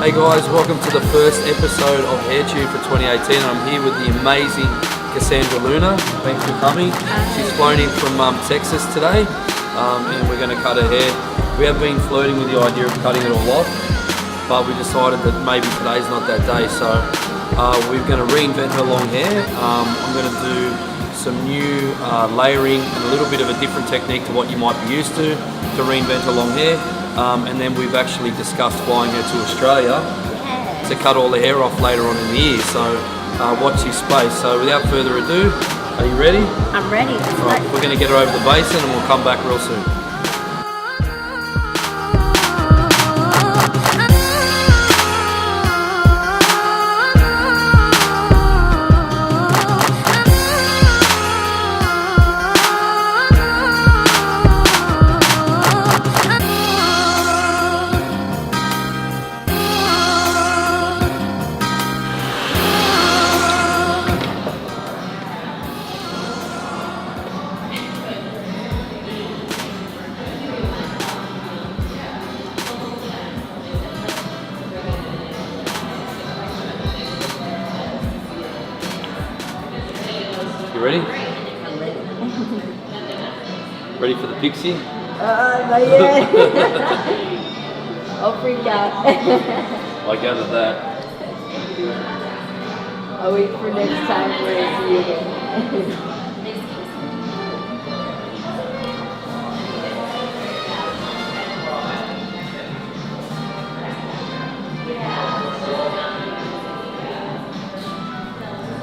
Hey guys, welcome to the first episode of HairTube for 2018. I'm here with the amazing Cassandra Luna. Thanks for coming. She's flown in from Texas today, and we're going to cut her hair. We have been flirting with the idea of cutting it all off, but we decided that maybe today's not that day, so we're going to reinvent her long hair. I'm going to do some new layering and a little bit of a different technique to what you might be used to reinvent her long hair. And then we've actually discussed flying her to Australia to cut all the hair off later on in the year. So watch this space. So without further ado, are you ready? I'm ready. Right, we're going to get her over the basin and we'll come back real soon. You ready? I'm ready. Ready for the pixie? Not yet. I'll freak out. I gathered that. I'll wait for next time for I see you again.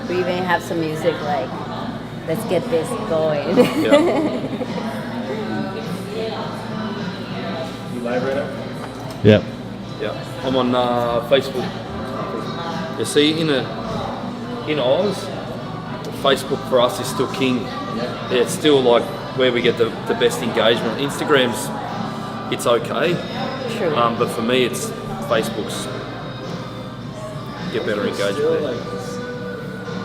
We even have some music like, let's get this going. Yeah. You live right now? Yep. Yeah. I'm on Facebook. You see, in Oz, Facebook for us is still king. Yeah, it's still like where we get the best engagement. Instagram's, it's okay. True. But for me, it's Facebook's get better engagement.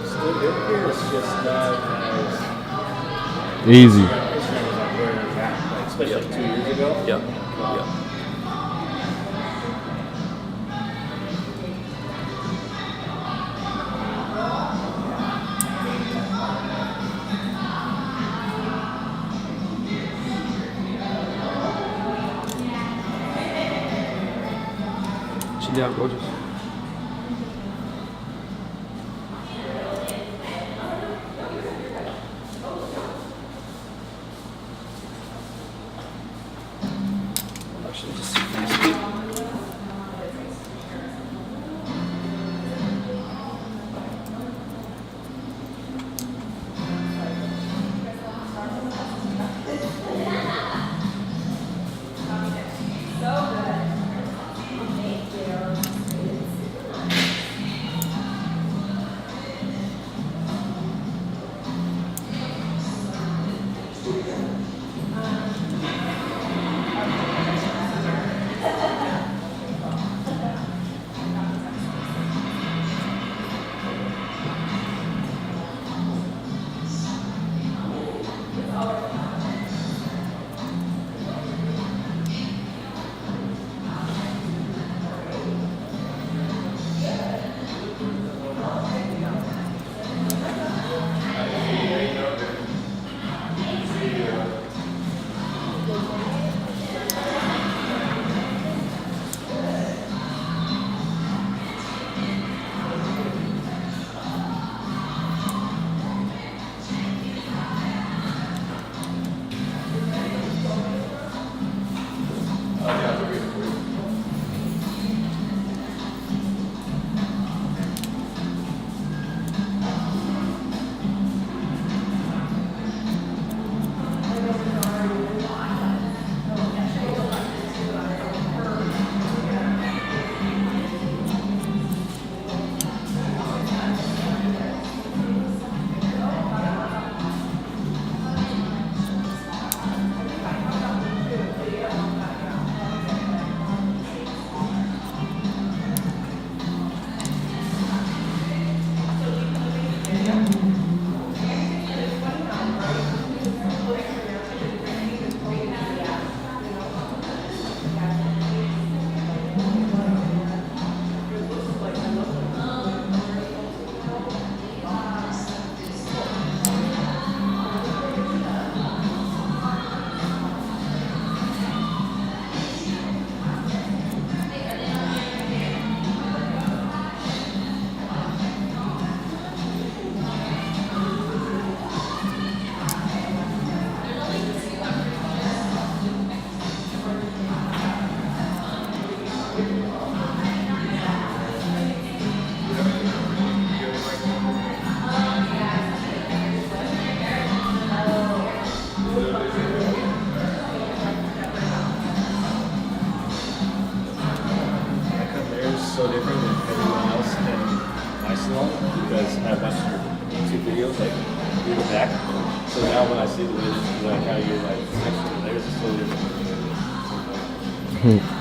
Still good here, it's just not as Easy. especially 2 years ago. Yeah. Yeah. Sit down, gorgeous. Actually, just sit for this bit. so different than everyone else in my salon because I watched your YouTube videos like through the back. So now when I see the way like how you like section the layers is so different.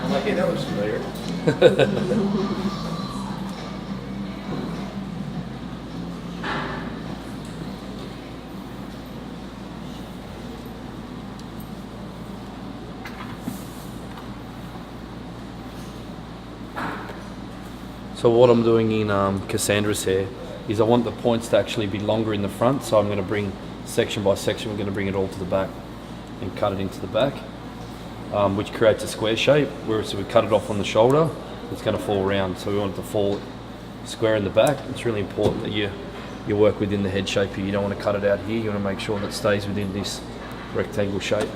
I'm like, hey, that looks familiar. So what I'm doing in Cassandra's hair is I want the points to actually be longer in the front, so I'm going to bring section by section, we're going to bring it all to the back and cut it into the back, which creates a square shape, whereas if we cut it off on the shoulder, it's going to fall around, so we want it to fall square in the back. It's really important that you work within the head shape here. You don't want to cut it out here, you want to make sure that it stays within this rectangle shape.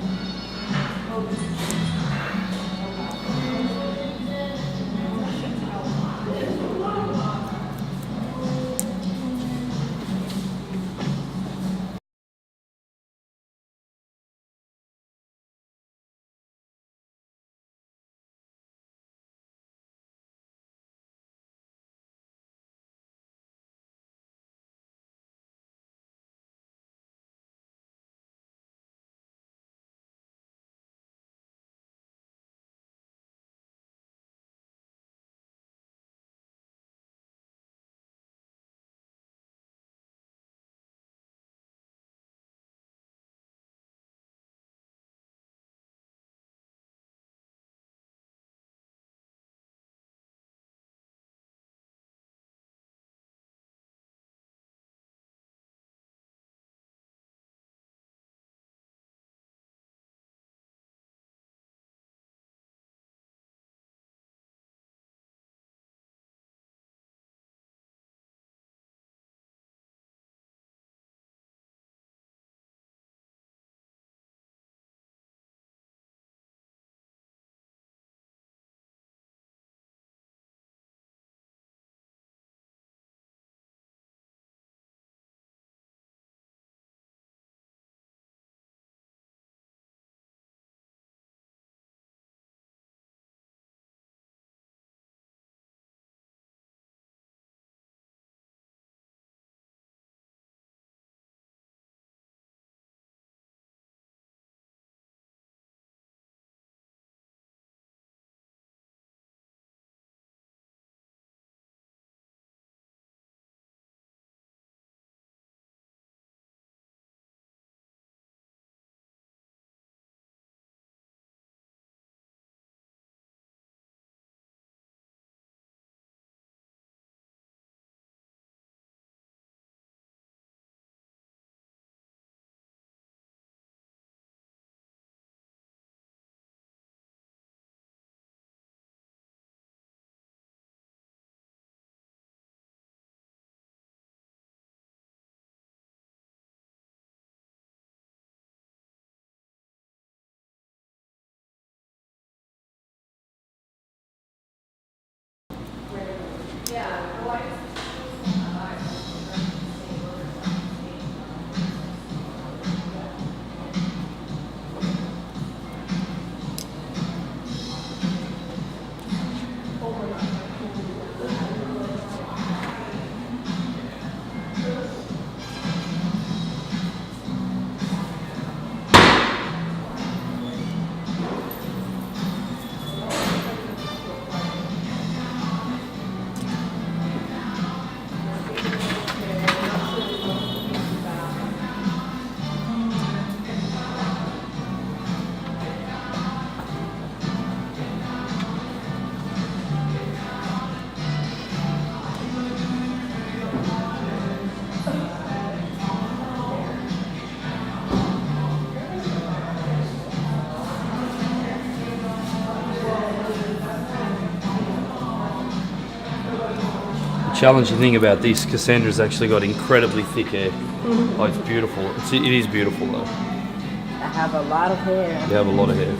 Challenging thing about this, Cassandra's actually got incredibly thick hair. Oh, it's beautiful. It is beautiful though. I have a lot of hair. You have a lot of hair.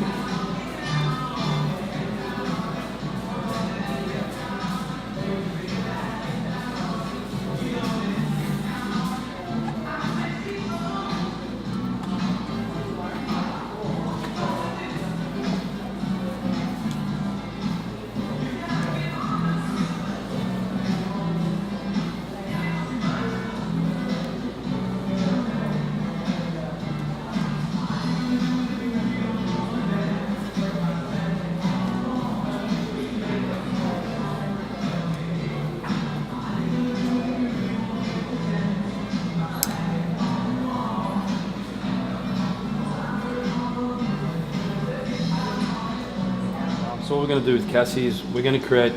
So what we're going to do with Cassie is we're going to create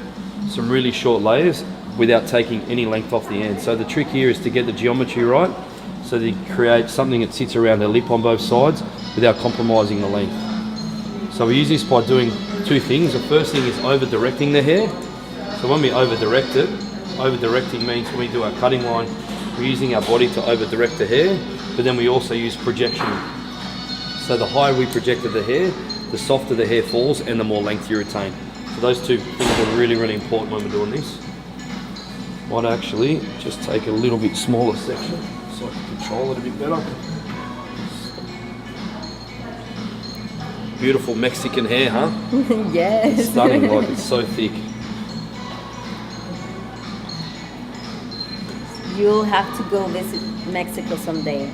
some really short layers without taking any length off the end. So the trick here is to get the geometry right, so that you create something that sits around her lip on both sides without compromising the length. So we use this by doing two things. The first thing is over-directing the hair. So when we over-direct it, over-directing means when we do our cutting line, we're using our body to over-direct the hair, but then we also use projection. So the higher we projected the hair, the softer the hair falls and the more length you retain. So those two things are really, really important when we're doing this. Might actually just take a little bit smaller section so I can control it a bit better. Beautiful Mexican hair, huh? Yes. Stunning, like it's so thick. You'll have to go visit Mexico someday.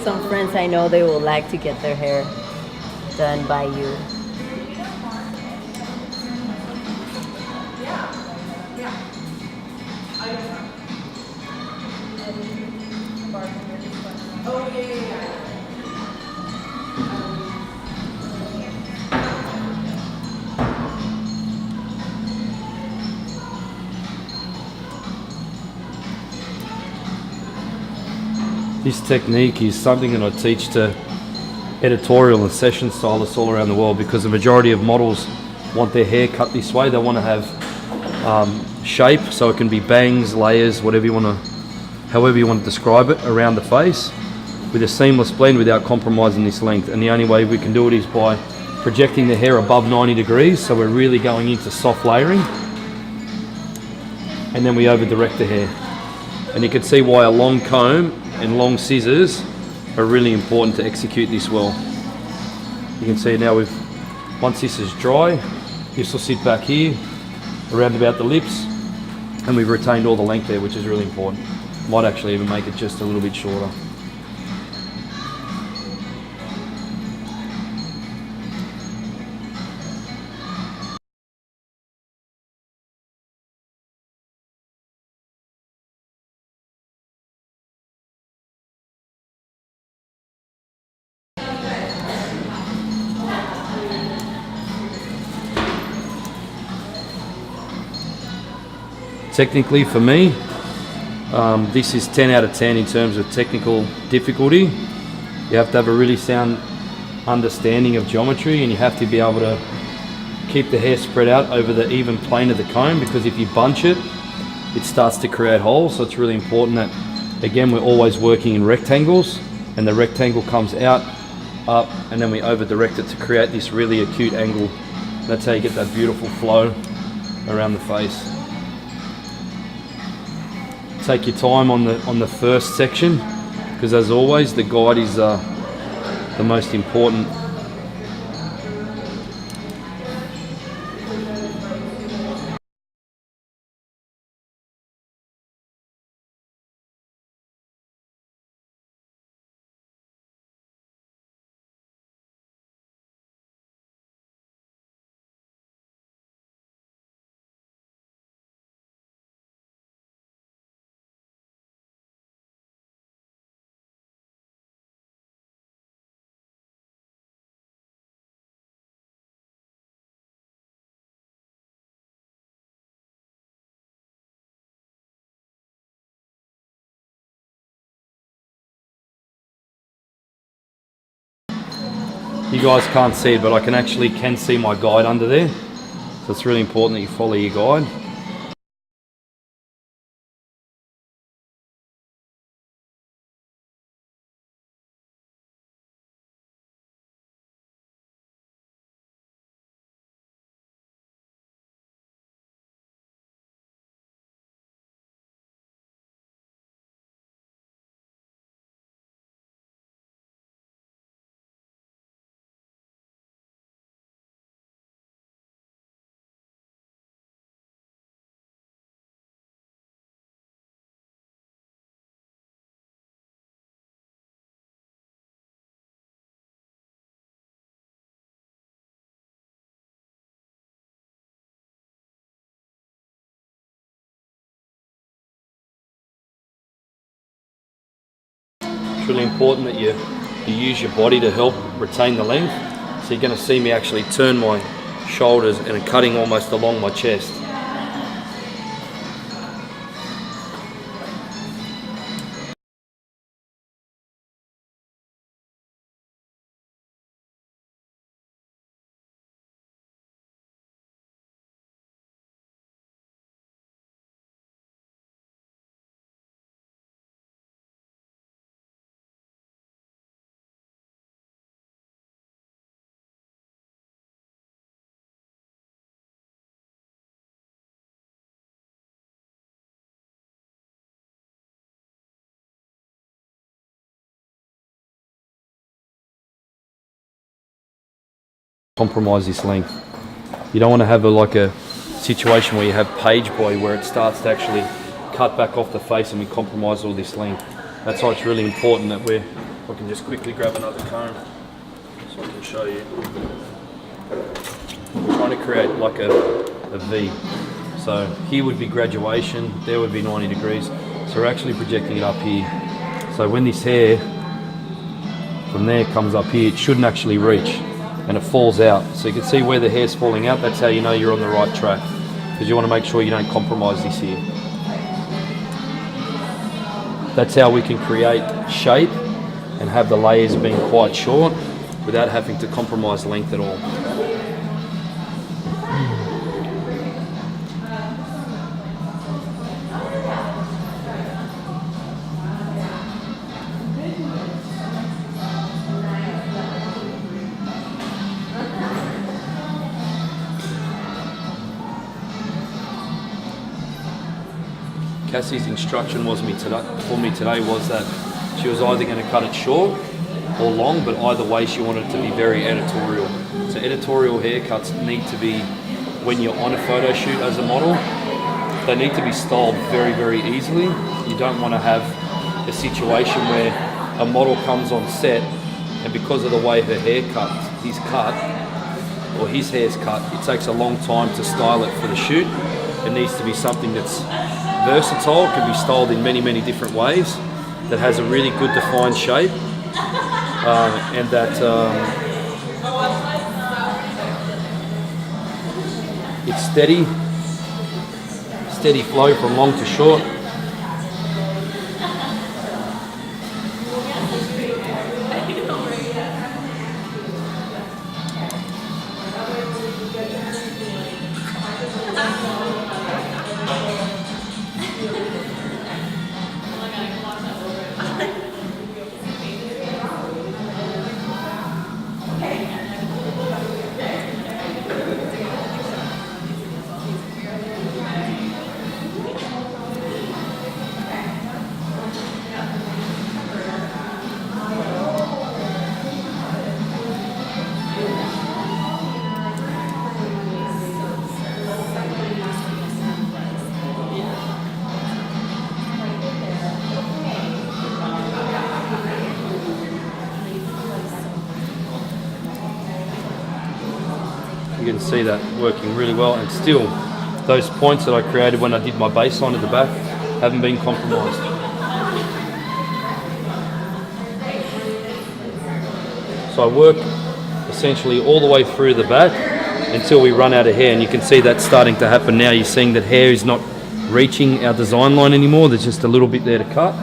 Some friends I know, they would like to get their hair done by you. This technique is something that I teach to editorial and session stylists all around the world, because the majority of models want their hair cut this way. They want to have shape, so it can be bangs, layers, whatever you want to, however you want to describe it, around the face with a seamless blend without compromising this length. And the only way we can do it is by projecting the hair above 90 degrees, so we're really going into soft layering, and then we over direct the hair. And you can see why a long comb and long scissors are really important to execute this well. You can see now once this is dry, this will sit back here around about the lips, and we've retained all the length there, which is really important. Might actually even make it just a little bit shorter. Technically, for me, this is 10 out of 10 in terms of technical difficulty. You have to have a really sound understanding of geometry, and you have to be able to keep the hair spread out over the even plane of the comb, because if you bunch it, it starts to create holes. So it's really important that, again, we're always working in rectangles, and the rectangle comes out, up, and then we over direct it to create this really acute angle. That's how you get that beautiful flow around the face. Take your time on the first section, because as always the guide is the most important. You guys can't see it, but I can see my guide under there. So it's really important that you follow your guide. It's really important that you use your body to help retain the length. So you're going to see me actually turn my shoulders and cutting almost along my chest. Compromise this length. You don't want to have like a situation where you have page boy where it starts to actually cut back off the face and we compromise all this length. That's why it's really important that I can just quickly grab another comb so I can show you. We're trying to create like a V. So here would be graduation, there would be 90 degrees. So we're actually projecting it up here. So when this hair from there comes up here, it shouldn't actually reach. And it falls out. So you can see where the hair's falling out. That's how you know you're on the right track, because you want to make sure you don't compromise this here. That's how we can create shape and have the layers being quite short without having to compromise length at all. Cassie's instruction for me today was that she was either going to cut it short or long, but either way she wanted it to be very editorial. So editorial haircuts need to be, when you're on a photo shoot as a model, they need to be styled very, very easily. You don't want to have a situation where a model comes on set and because of the way her hair is cut, or his hair's cut, it takes a long time to style it for the shoot. It needs to be something that's versatile, can be styled in many, many different ways, that has a really good defined shape, and that it's steady flow from long to short. You can see that working really well, and still those points that I created when I did my baseline at the back haven't been compromised. So I work essentially all the way through the back until we run out of hair, and you can see that's starting to happen now. You're seeing that hair is not reaching our design line anymore, there's just a little bit there to cut.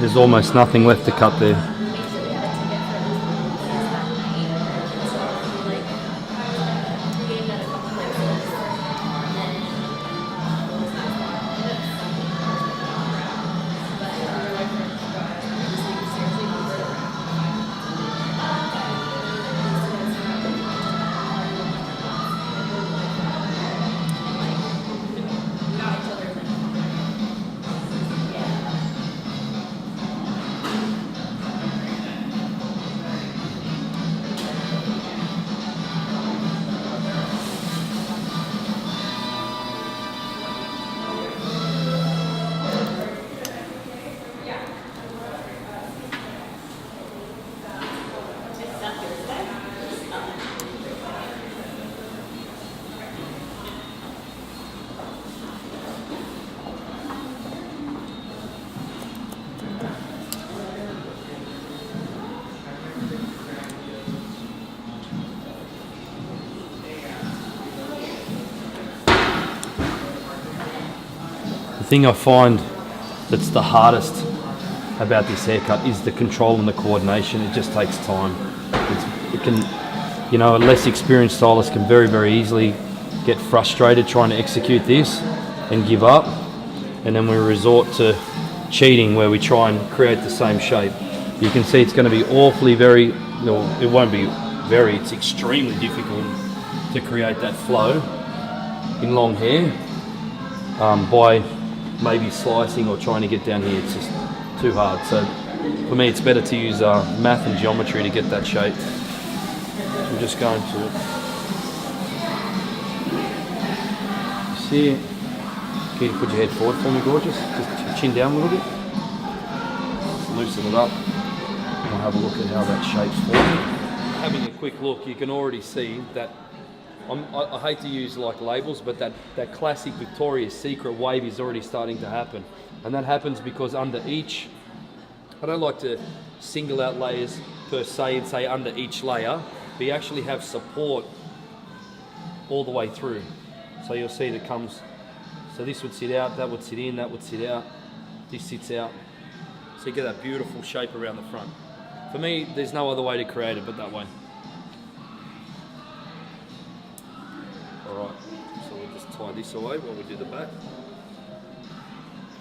There's almost nothing left to cut there. The thing I find that's the hardest about this haircut is the control and the coordination. It just takes time. It can, you know, a less experienced stylist can very, very easily get frustrated trying to execute this and give up. And then we resort to cheating where we try and create the same shape. You can see it's going to be awfully very, well, it won't be very, it's extremely difficult to create that flow in long hair by maybe slicing or trying to get down here. It's just too hard. So for me, it's better to use math and geometry to get that shape. I'm just going to, you see, can you put your head forward for me, gorgeous? Just your chin down a little bit. Just loosen it up. And I'll have a look at how that shapes forming. Having a quick look, you can already see that I hate to use like labels, but that classic Victoria's Secret wave is already starting to happen. And that happens because under each, I don't like to single out layers per se and say under each layer, but you actually have support all the way through. So you'll see that comes, so this would sit out, that would sit in, that would sit out, this sits out. So you get that beautiful shape around the front. For me, there's no other way to create it but that way. Alright, so we'll just tie this away while we do the back,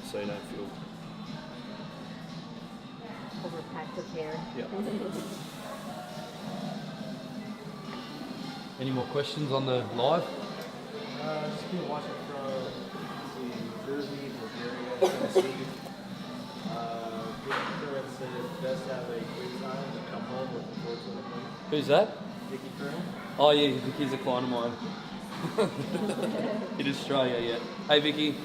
so you don't feel overpacked with hair. Yeah. Any more questions on the live? Just been watching from Jersey, Bulgaria, Tennessee. Victor said it's best to have a great time and come home with the fortune of money. Who's that? Vicky Curran. Oh yeah, Vicky's a client of mine. In Australia, yeah. Hey Vicky.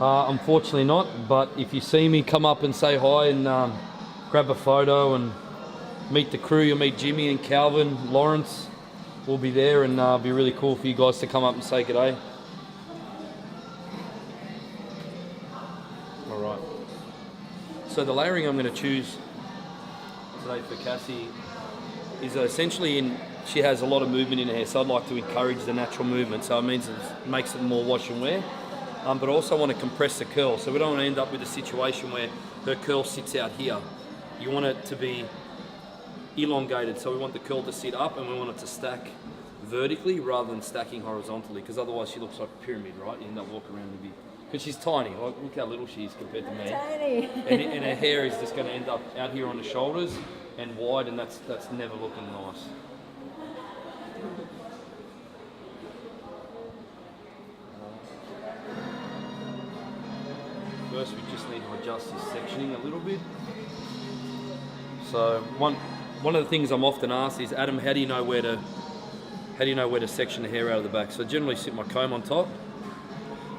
Unfortunately not, but if you see me, come up and say hi and grab a photo and meet the crew. You'll meet Jimmy and Calvin, Lawrence will be there, and it'll be really cool for you guys to come up and say g'day. Alright, so the layering I'm going to choose today for Cassie is essentially she has a lot of movement in her hair, so I'd like to encourage the natural movement, so it means it makes it more wash and wear. But I also want to compress the curl, so we don't want to end up with a situation where her curl sits out here. You want it to be elongated, so we want the curl to sit up and we want it to stack vertically rather than stacking horizontally, because otherwise she looks like a pyramid, right? You end up walking around with because she's tiny. Look how little she is compared to me. Tiny. And her hair is just going to end up out here on the shoulders and wide, and that's never looking nice. First, we just need to adjust this sectioning a little bit. So one of the things I'm often asked is, Adam, how do you know where to section the hair out of the back? So I generally sit my comb on top.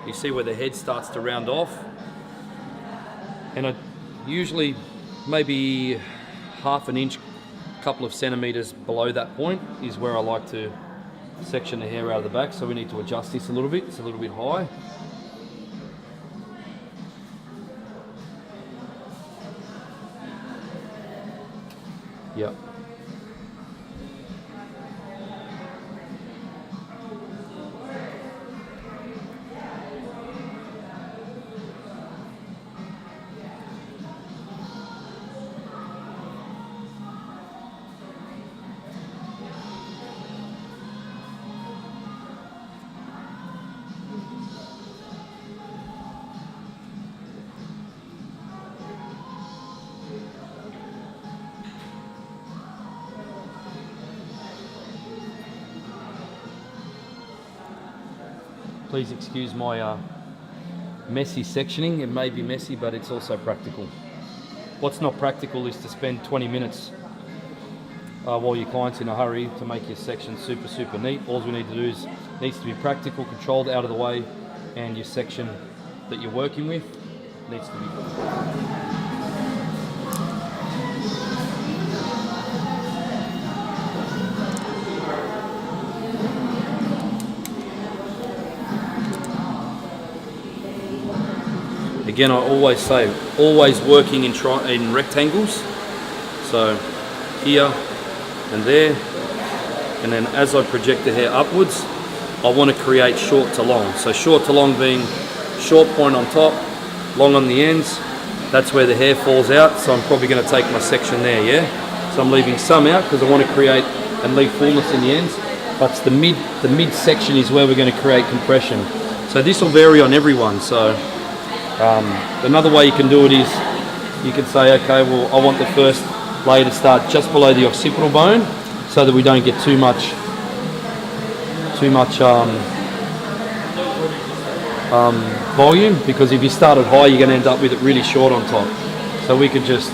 You see where the head starts to round off, and I usually maybe half an inch, couple of centimeters below that point is where I like to section the hair out of the back, so we need to adjust this a little bit. It's a little bit high. Yep. Please excuse my messy sectioning. It may be messy, but it's also practical. What's not practical is to spend 20 minutes while your client's in a hurry to make your section super neat. All we need to do is, needs to be practical, controlled, out of the way, and your section that you're working with needs to be Again, I always say, always working in rectangles. So here and there, and then as I project the hair upwards, I want to create short to long. So short to long being short point on top, long on the ends. That's where the hair falls out. So I'm probably going to take my section there, yeah? So I'm leaving some out because I want to create and leave fullness in the ends. But the mid section is where we're going to create compression. So this will vary on everyone. So another way you can do it is you can say, okay, well, I want the first layer to start just below the occipital bone so that we don't get too much volume, because if you start it high, you're going to end up with it really short on top. So we could just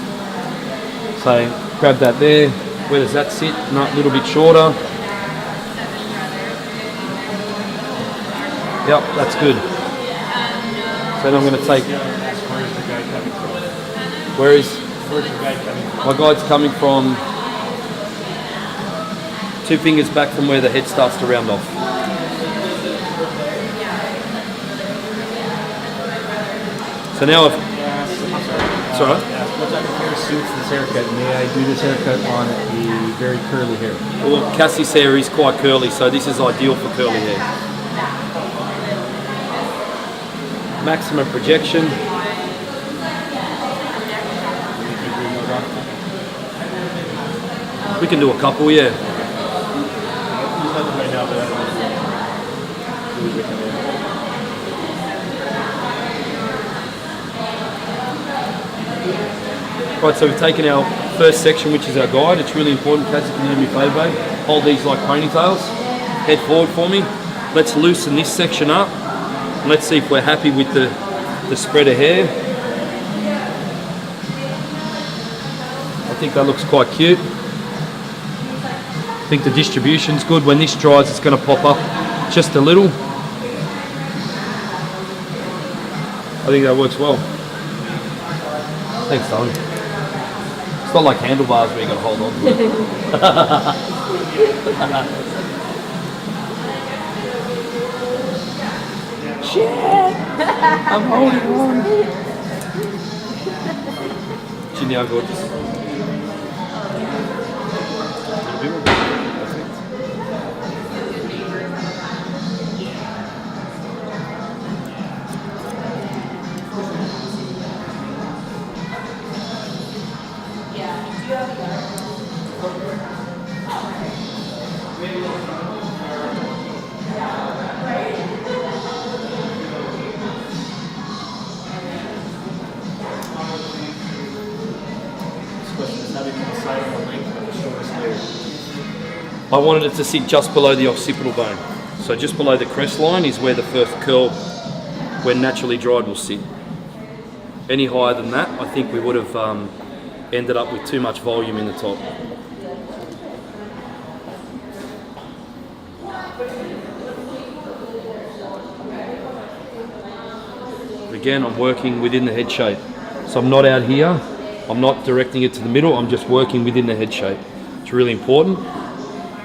say, grab that there. Where does that sit? No, a little bit shorter. Yep, that's good. Then I'm going to take. Where's the guy coming from? Where's the guy coming from? my guide's coming from? 2 fingers back from where the head starts to round off. So now I've. It's all right. What type of hair suits this haircut? May I do this haircut on a very curly hair? Well, Cassie's hair is quite curly, so this is ideal for curly hair. Maximum projection. We can do a couple, yeah. Right, so we've taken our first section, which is our guide. It's really important. Cassie, can you do me a favour, babe? Hold these like ponytails. Head forward for me. Let's loosen this section up. And let's see if we're happy with the spread of hair. I think that looks quite cute. I think the distribution's good. When this dries, it's going to pop up just a little. I think that works well. Thanks, darling. It's not like handlebars where you got to hold on to it. Shit! I'm holding on. Ginny, how gorgeous. I wanted it to sit just below the occipital bone. So just below the crest line is where the first curl, when naturally dried, will sit. Any higher than that, I think we would have ended up with too much volume in the top. Again, I'm working within the head shape. So I'm not out here, I'm not directing it to the middle, I'm just working within the head shape. It's really important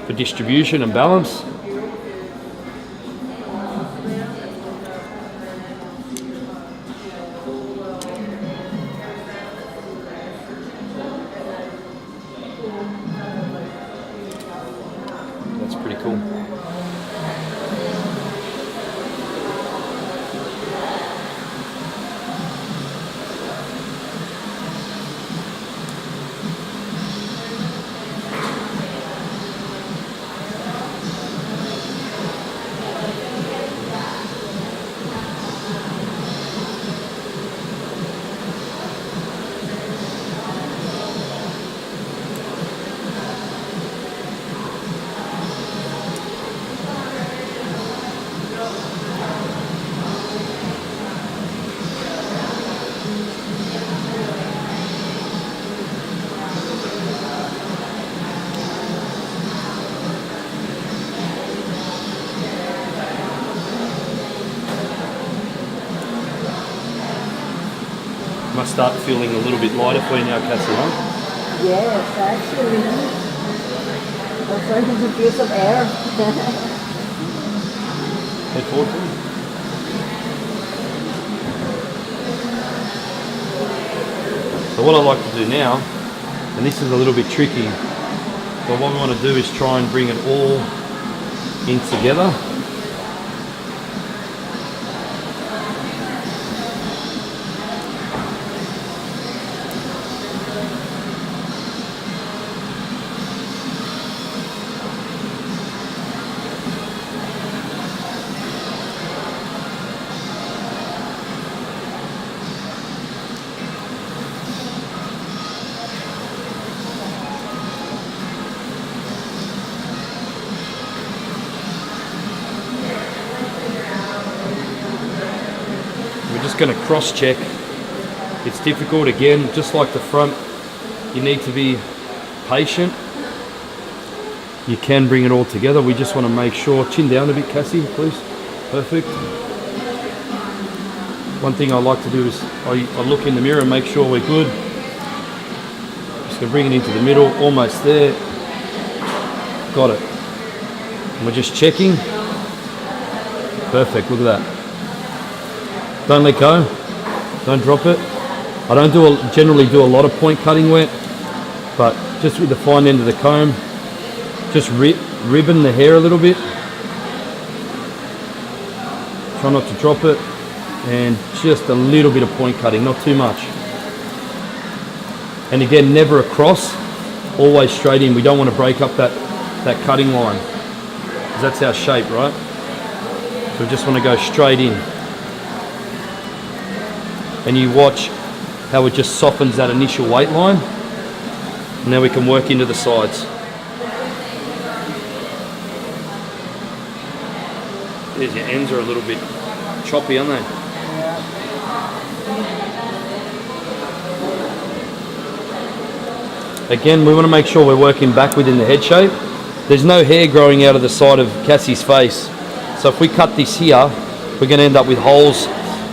for distribution and balance. must start feeling a little bit lighter for you now, Cassie, huh? Yes, actually. I'm starting to feel some air. Head forward, please. So what I like to do now, and this is a little bit tricky, but what we want to do is try and bring it all in together. We're just going to cross check. It's difficult again, just like the front. You need to be patient. You can bring it all together. We just want to make sure. Chin down a bit, Cassie, please. Perfect. One thing I like to do is I look in the mirror and make sure we're good. Just going to bring it into the middle, almost there. Got it. And we're just checking. Perfect, look at that. Don't let go, don't drop it. I don't generally do a lot of point cutting wet, but just with the fine end of the comb, just ribbon the hair a little bit. Try not to drop it, and just a little bit of point cutting, not too much. And again, never across, always straight in. We don't want to break up that cutting line, because that's our shape, right? So we just want to go straight in. And you watch how it just softens that initial weight line. And now we can work into the sides. There's your ends are a little bit choppy, aren't they? Again, we want to make sure we're working back within the head shape. There's no hair growing out of the side of Cassie's face. So if we cut this here, we're going to end up with holes.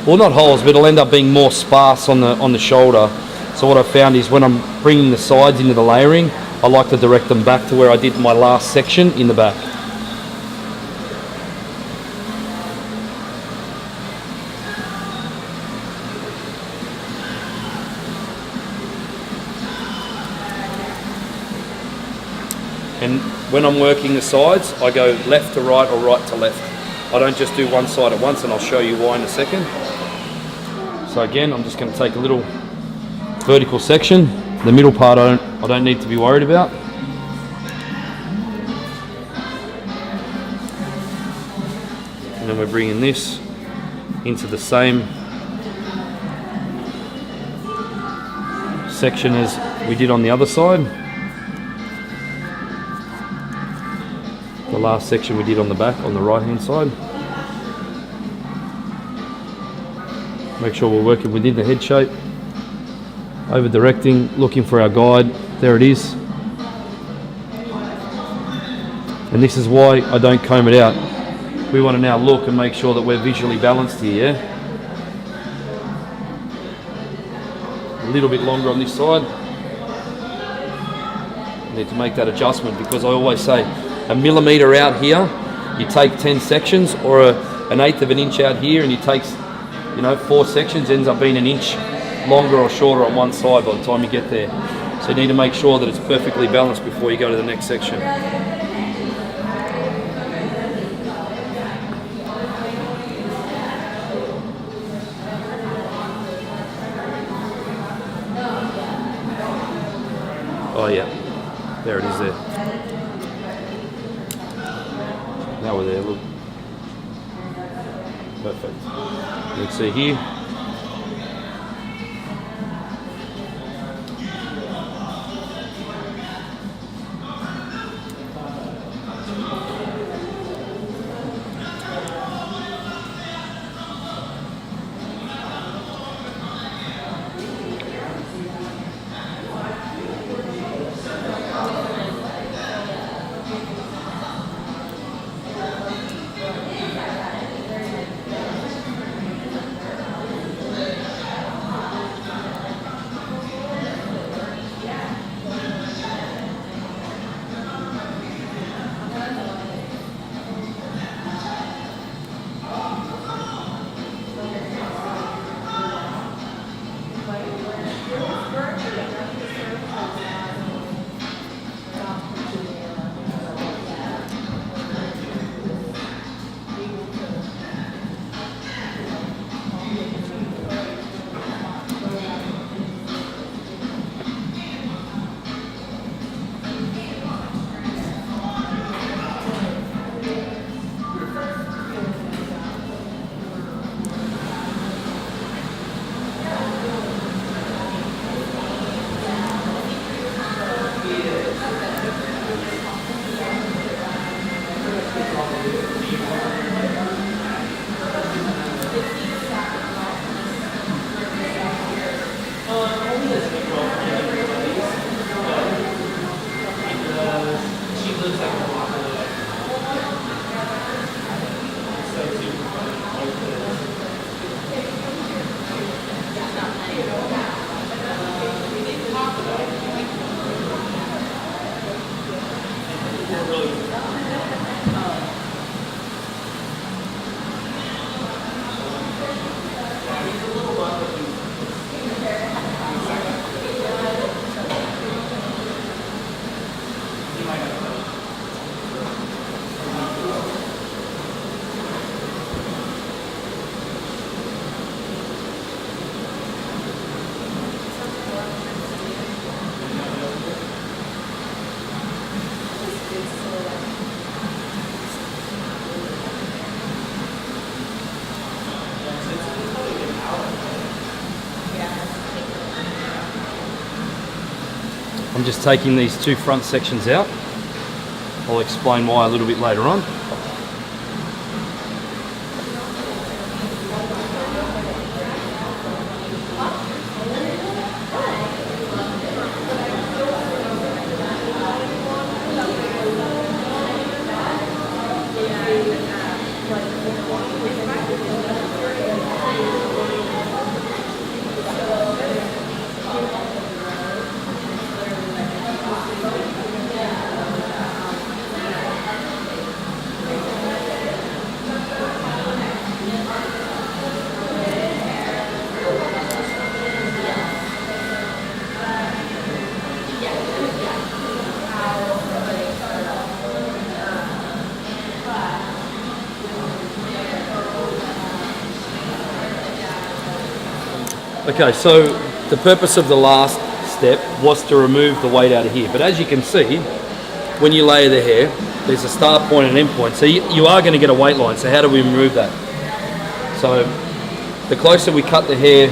Well, not holes, but it'll end up being more sparse on the shoulder. So what I've found is when I'm bringing the sides into the layering, I like to direct them back to where I did my last section in the back. And when I'm working the sides, I go left to right or right to left. I don't just do one side at once, and I'll show you why in a second. So again, I'm just going to take a little vertical section. The middle part I don't need to be worried about. And then we're bringing this into the same section as we did on the other side. The last section we did on the back, on the right hand side. Make sure we're working within the head shape. Over directing, looking for our guide. There it is. And this is why I don't comb it out. We want to now look and make sure that we're visually balanced here, yeah? A little bit longer on this side. Need to make that adjustment, because I always say a millimetre out here, you take 10 sections, or an eighth of an inch out here, and you take 4 sections, ends up being an inch longer or shorter on one side by the time you get there. So you need to make sure that it's perfectly balanced before you go to the next section. Oh yeah, there it is there. Now we're there, look. Perfect. You can see here. I'm just taking these two front sections out. I'll explain why a little bit later on. Okay, so the purpose of the last step was to remove the weight out of here. But as you can see, when you layer the hair, there's a start point and end point. So you are going to get a weight line. So how do we remove that? So the closer we cut the hair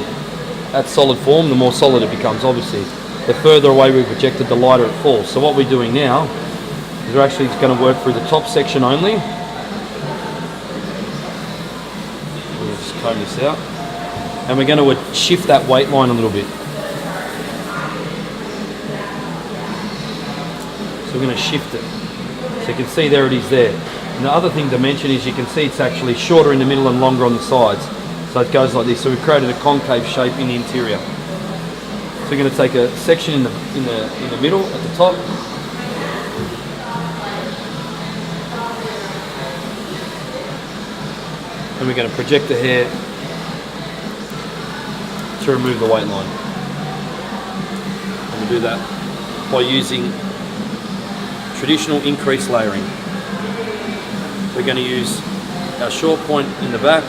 at solid form, the more solid it becomes, obviously. The further away we project it, the lighter it falls. So what we're doing now is we're actually just going to work through the top section only. We'll just comb this out. And we're going to shift that weight line a little bit. So we're going to shift it. So you can see there it is there. And the other thing to mention is you can see it's actually shorter in the middle and longer on the sides. So it goes like this. So we've created a concave shape in the interior. So we're going to take a section in the middle at the top. And we're going to project the hair to remove the weight line. And we'll do that by using traditional increase layering. We're going to use our short point in the back,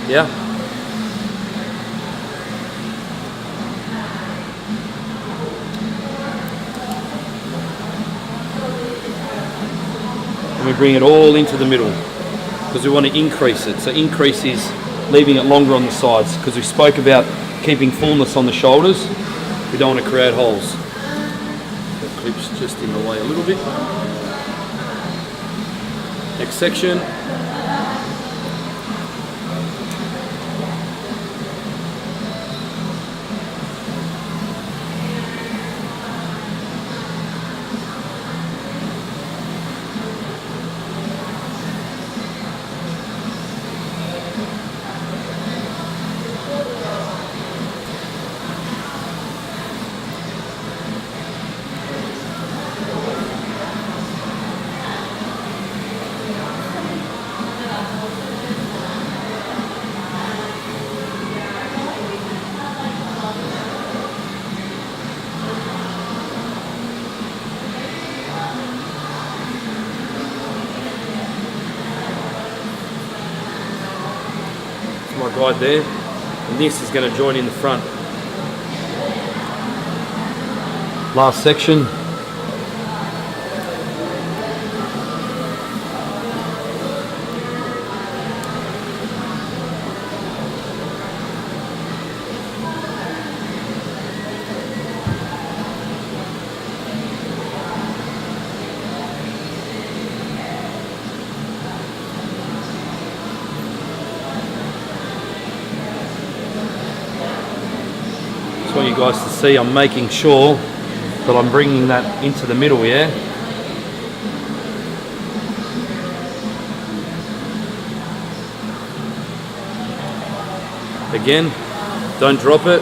yeah, and we bring it all into the middle because we want to increase it. So increase is leaving it longer on the sides because we spoke about keeping fullness on the shoulders. We don't want to create holes. That clip's just in the way a little bit. Next section. My guide there, and this is going to join in the front. Last section. I want you guys to see I'm making sure that I'm bringing that into the middle, yeah? Again, don't drop it.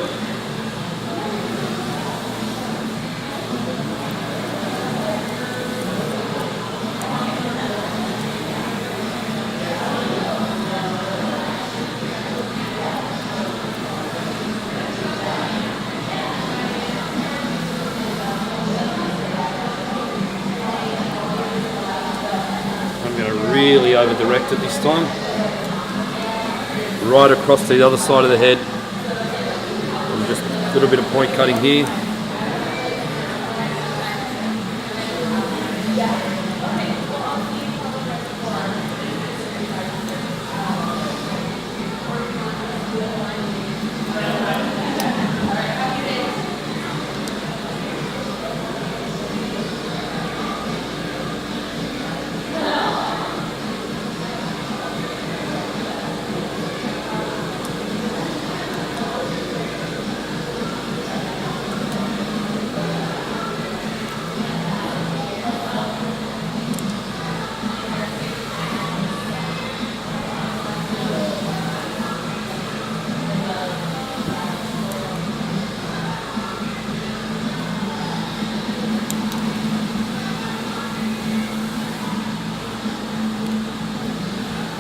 Really over direct it this time, right across to the other side of the head, and just a little bit of point cutting here.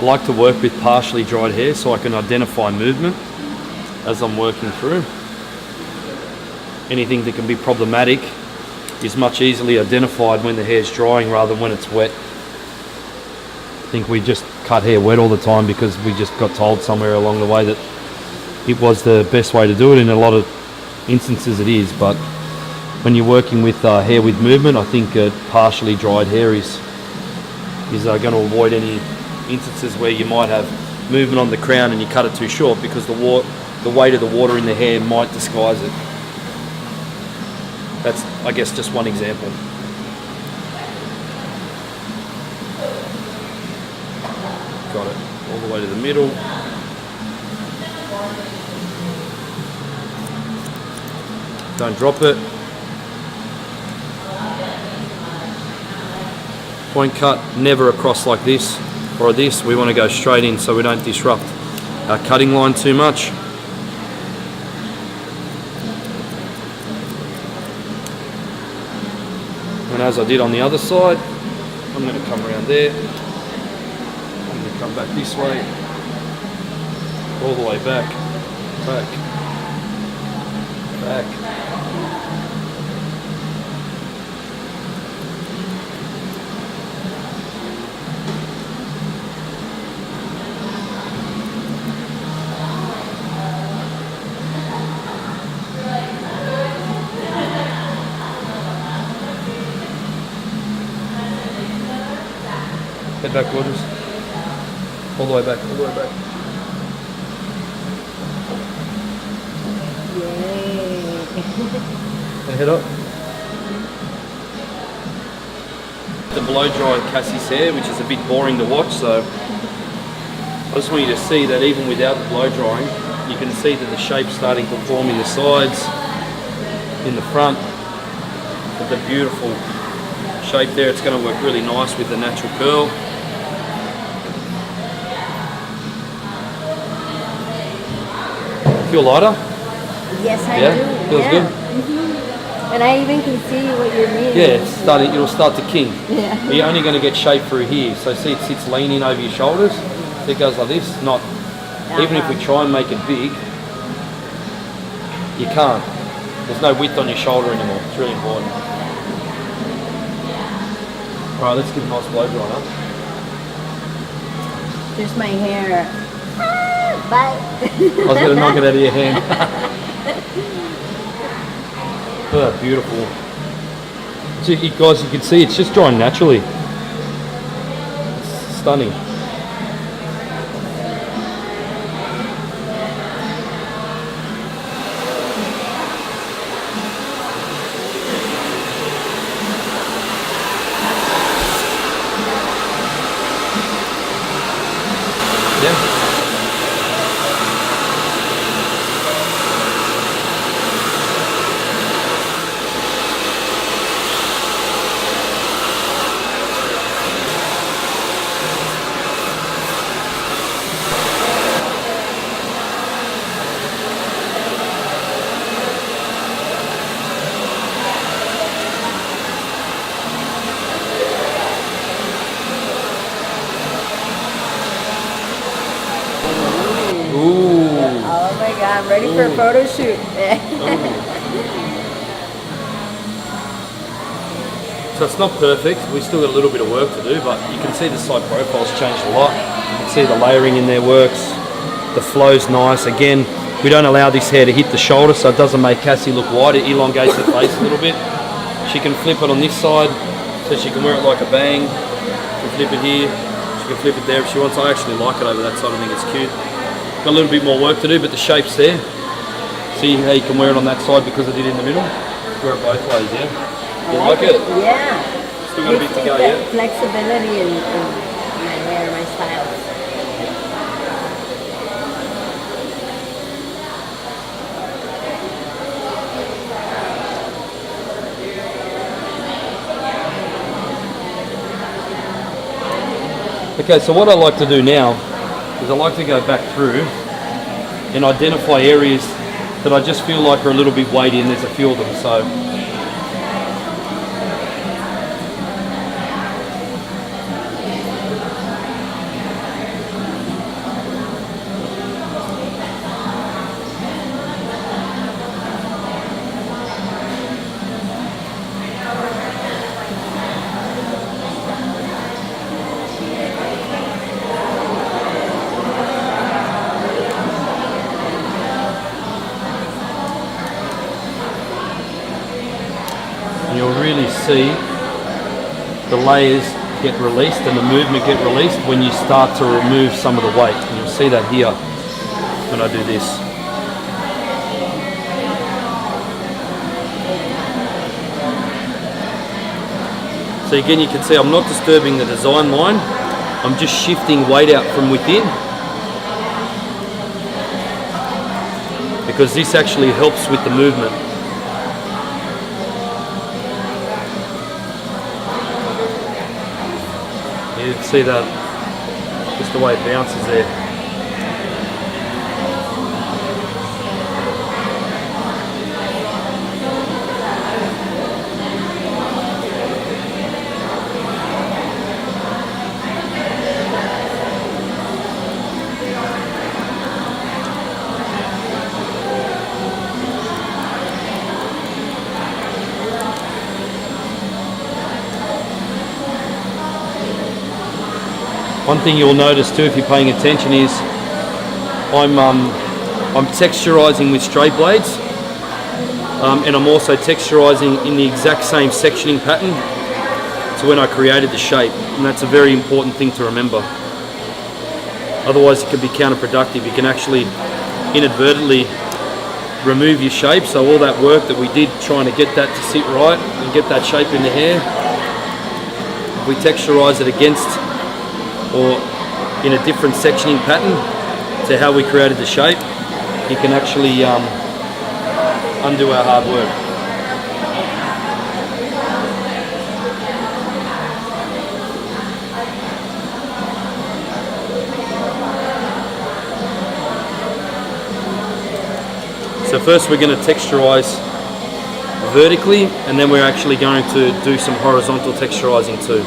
I like to work with partially dried hair so I can identify movement as I'm working through. Anything that can be problematic is much easily identified when the hair's drying rather than when it's wet. I think we just cut hair wet all the time because we just got told somewhere along the way that it was the best way to do it. In a lot of instances it is, but when you're working with hair with movement, I think partially dried hair is going to avoid any instances where you might have movement on the crown and you cut it too short because the weight of the water in the hair might disguise it. That's, I guess, just one example. Got it all the way to the middle. Don't drop it. Point cut, never across like this or this. We want to go straight in so we don't disrupt our cutting line too much. And as I did on the other side, I'm going to come around there. I'm going to come back this way, all the way back, back, back. Head back, gorgeous. All the way back, all the way back. Yay. And head up. The blow dry Cassie's hair, which is a bit boring to watch, so I just want you to see that even without the blow drying, you can see that the shape's starting to form in the sides, in the front, with the beautiful shape there. It's going to work really nice with the natural curl. Feel lighter? Yes, I Yeah? do. Feels yeah. good? Mm-hmm. And I even can see what you mean. Yeah, it'll start to king. Yeah. But you're only going to get shape through here. So see, it sits leaning over your shoulders. It goes like this. Not even if we try and make it big, you can't. There's no width on your shoulder anymore. It's really important. All right, let's give a nice blow dry, huh? There's my hair. Bye. I was going to knock it out of your hand. Oh, beautiful. So you guys, you can see it's just drying naturally. It's stunning. Yeah. Ooh. Oh my God, I'm ready for a photo shoot. So it's not perfect. We still got a little bit of work to do, but you can see the side profile's changed a lot. You can see the layering in there works. The flow's nice. Again, we don't allow this hair to hit the shoulder, so it doesn't make Cassie look wide. It elongates the face a little bit. She can flip it on this side, so she can wear it like a bang. She can flip it here. She can flip it there if she wants. I actually like it over that side. I think it's cute. Got a little bit more work to do, but the shape's there. See how you can wear it on that side because I did in the middle? Wear it both ways, yeah? You like it? Yeah. Still got a bit to go, That yeah? flexibility in my hair, my style. Okay, so what I like to do now is I like to go back through and identify areas that I just feel like are a little bit weighty, and there's a few of them. So see the layers get released and the movement get released when you start to remove some of the weight. And you'll see that here when I do this. So again, you can see I'm not disturbing the design line. I'm just shifting weight out from within, because this actually helps with the movement. You can see that, just the way it bounces there. One thing you'll notice too, if you're paying attention, is I'm texturizing with straight blades, and I'm also texturizing in the exact same sectioning pattern to when I created the shape, and that's a very important thing to remember. Otherwise, it can be counterproductive. You can actually inadvertently remove your shape. So all that work that we did trying to get that to sit right and get that shape in the hair, if we texturize it against or in a different sectioning pattern to how we created the shape, you can actually undo our hard work. So first we're going to texturize vertically, and then we're actually going to do some horizontal texturizing too.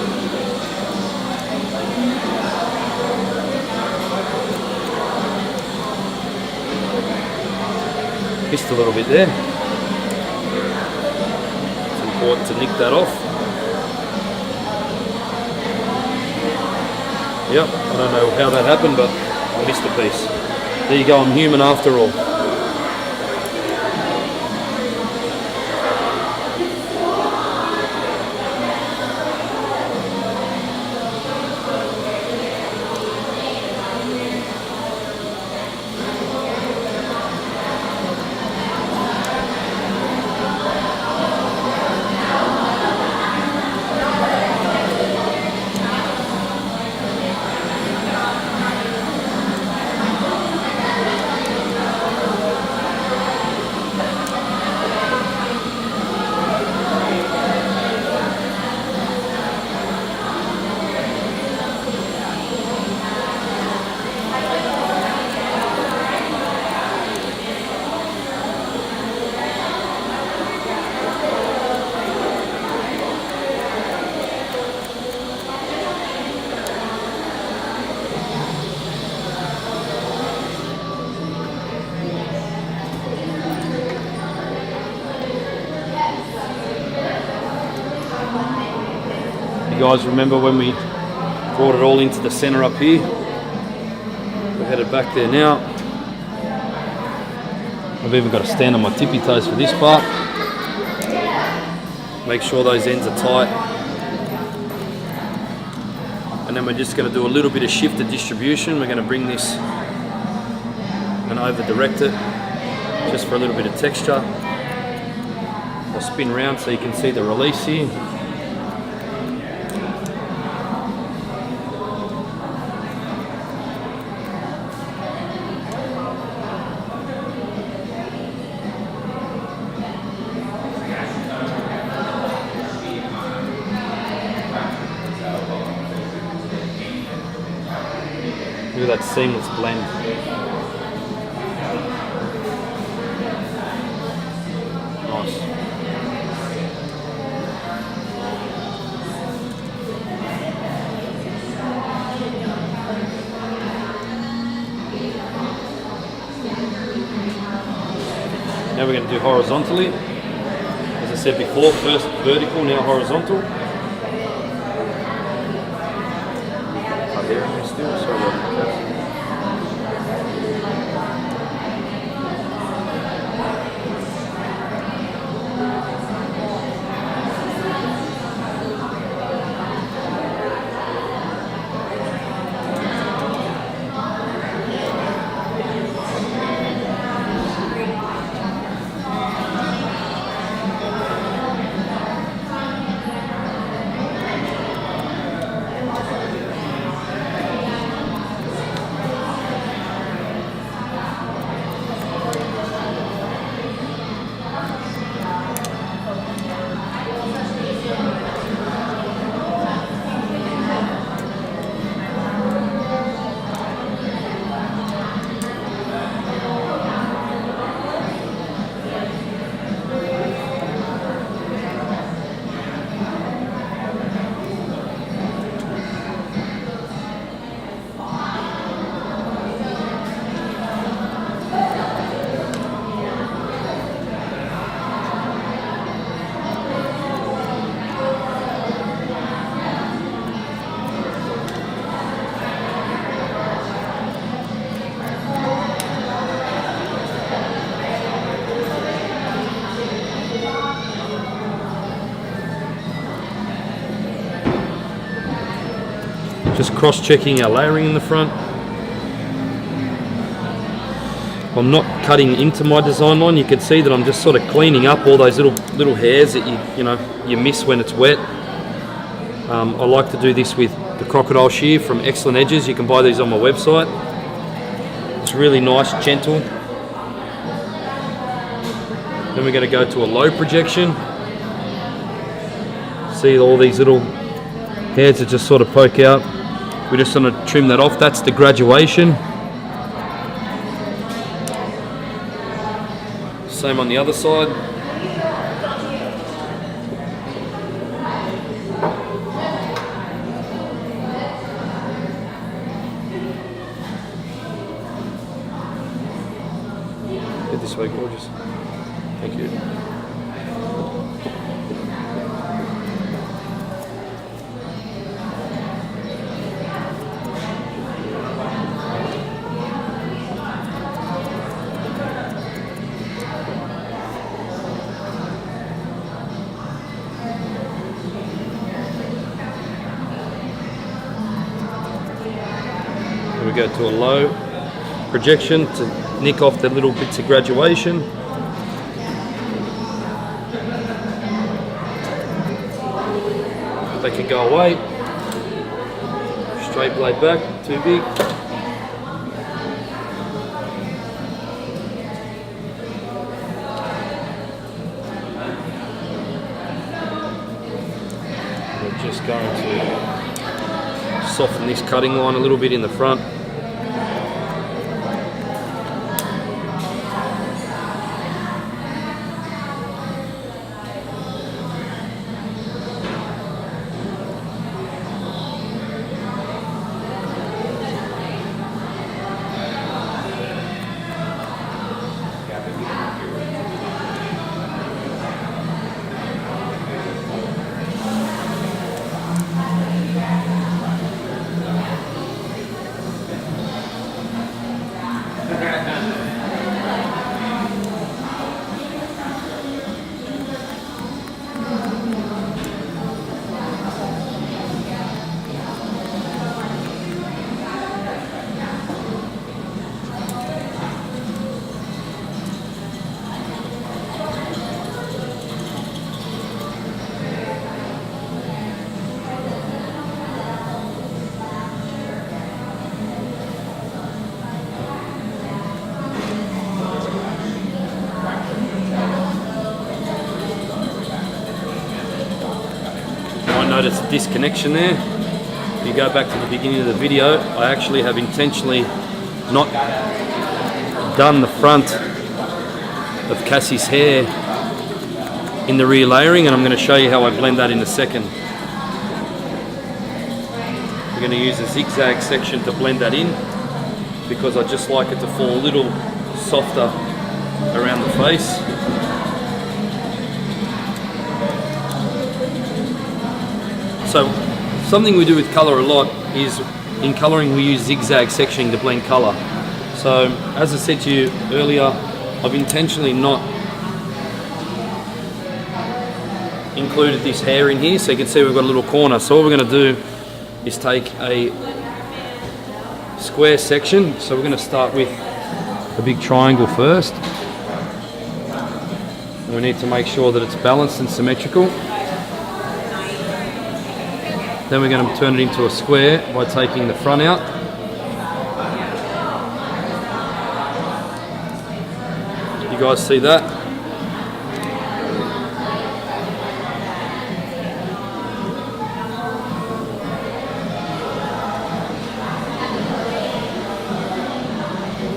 Missed a little bit there. It's important to nick that off. Yep, I don't know how that happened, but I missed a piece. There you go, I'm human after all. You guys remember when we brought it all into the center up here? We're headed back there now. I've even got to stand on my tippy toes for this part. Make sure those ends are tight. And then we're just going to do a little bit of shifted distribution. We're going to bring this and over direct it just for a little bit of texture. I'll spin around so you can see the release here. Look at that seamless blend. Nice. Now we're going to do horizontally. As I said before, first vertical, now horizontal. Still, sorry about that. just cross-checking our layering in the front. I'm not cutting into my design line. You can see that I'm just sort of cleaning up all those little hairs that you miss when it's wet. I like to do this with the crocodile shear from Excellent Edges. You can buy these on my website. It's really nice, gentle. Then we're going to go to a low projection. See all these little hairs that just sort of poke out. We're just going to trim that off. That's the graduation. Same on the other side. Get this way, gorgeous. Thank you. We go to a low projection to nick off the little bits of graduation. They can go away. Straight blade back, too big. We're just going to soften this cutting line a little bit in the front. Notice a disconnection there. If you go back to the beginning of the video, I actually have intentionally not done the front of Cassie's hair in the rear layering, and I'm going to show you how I blend that in a second. We're going to use a zigzag section to blend that in because I just like it to fall a little softer around the face. So something we do with colour a lot is in colouring we use zigzag sectioning to blend colour. So as I said to you earlier, I've intentionally not included this hair in here, so you can see we've got a little corner. So what we're going to do is take a square section. So we're going to start with a big triangle first. And we need to make sure that it's balanced and symmetrical. Then we're going to turn it into a square by taking the front out. You guys see that?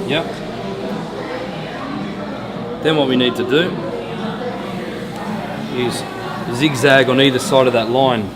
Yep. Then what we need to do is zigzag on either side of that line.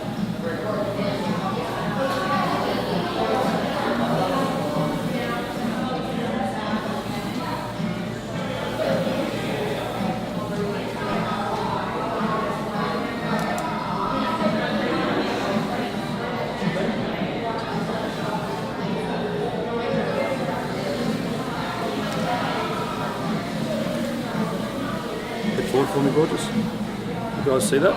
Forward for me, gorgeous. You guys see that?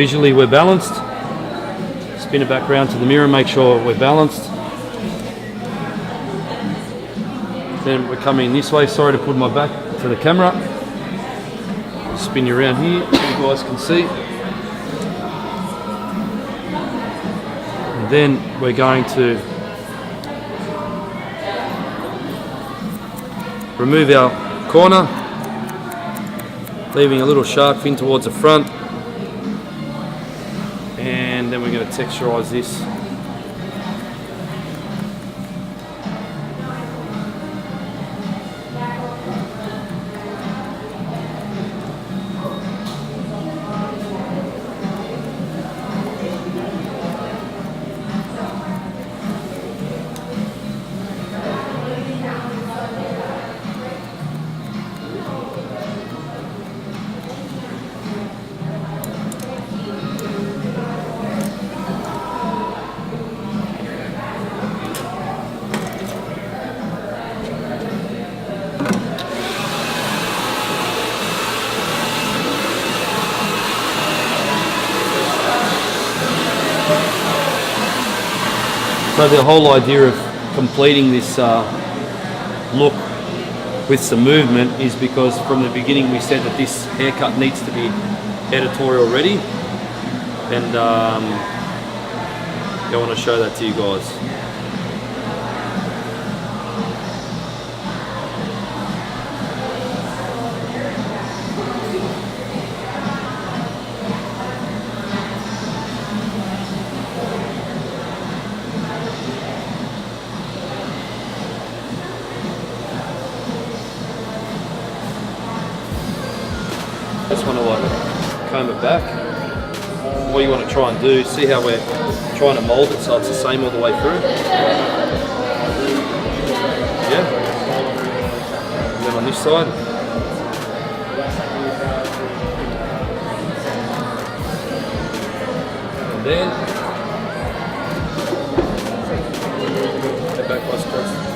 visually we're balanced. Spin it back around to the mirror, make sure we're balanced. Then we're coming this way. Sorry to put my back to the camera. Spin you around here so you guys can see. And then we're going to remove our corner, leaving a little shark fin towards the front. And then we're going to texturize this. So the whole idea of completing this look with some movement is because from the beginning we said that this haircut needs to be editorial ready, and I want to show that to you guys. Just want to like comb it back. What you want to try and do, see how we're trying to mold it so it's the same all the way through. Yeah. And then on this side. And then get back close.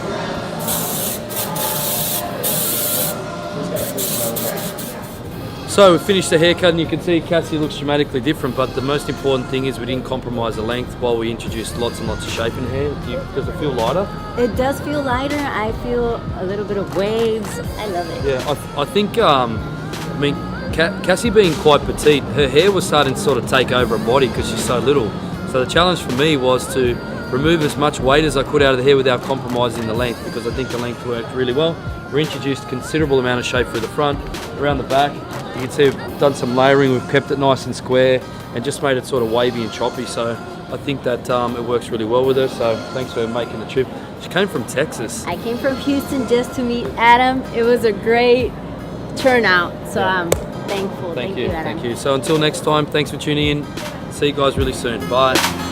So we finished the haircut and you can see Cassie looks dramatically different, but the most important thing is we didn't compromise the length while we introduced lots and lots of shape in hair. Does it feel lighter? It does feel lighter. I feel a little bit of waves. I love it. Yeah, I think, I mean, Cassie being quite petite, her hair was starting to sort of take over her body because she's so little. So the challenge for me was to remove as much weight as I could out of the hair without compromising the length, because I think the length worked really well. We introduced a considerable amount of shape through the front, around the back. You can see we've done some layering, we've kept it nice and square and just made it sort of wavy and choppy. So I think that it works really well with her. So thanks for making the trip. She came from Texas. I came from Houston just to meet Adam. It was a great turnout. So I'm thankful. Thank you, Adam. thank you. So until next time, thanks for tuning in. See you guys really soon. Bye.